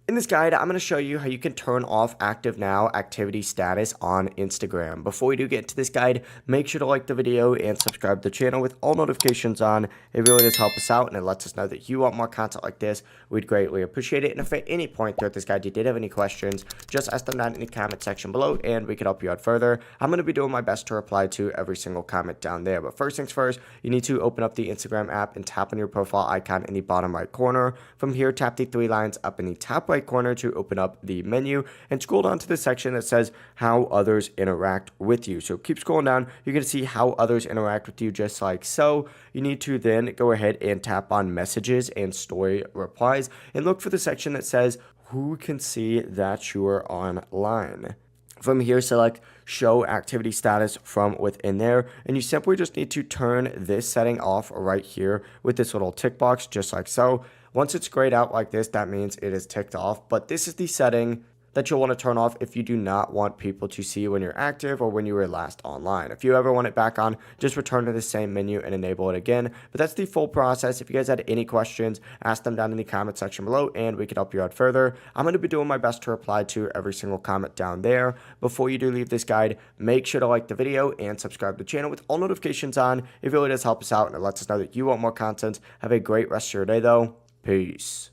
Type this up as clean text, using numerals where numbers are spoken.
In this guide, I'm going to show you how you can turn off Active Now activity status on Instagram. Before we do get into this guide, make sure to like the video and subscribe to the channel with all notifications on. It really does help us out and it lets us know that you want more content like this. We'd greatly appreciate it. And if at any point throughout this guide you did have any questions, just ask them down in the comment section below and we can help you out further. I'm going to be doing my best to reply to every single comment down there. But first things first, you need to open up the Instagram app and tap on your profile icon in the bottom right corner. From here, tap the three lines up in the top right corner to open up the menu and scroll down to the section that says how others interact with you. So keep scrolling down. You're going to see how others interact with you just like so. You need to then go ahead and tap on messages and story replies and look for the section that says who can see that you are online. From here, select show activity status from within there, and you simply just need to turn this setting off right here with this little tick box, just like so. Once it's grayed out like this, that means it is ticked off, but this is the setting that you'll want to turn off if you do not want people to see when you're active or when you were last online. If you ever want it back on, just return to the same menu and enable it again. But that's the full process. If you guys had any questions, ask them down in the comment section below and we can help you out further. I'm going to be doing my best to reply to every single comment down there. Before you do leave this guide, make sure to like the video and subscribe to the channel with all notifications on. It really does help us out and it lets us know that you want more content. Have a great rest of your day though. Peace.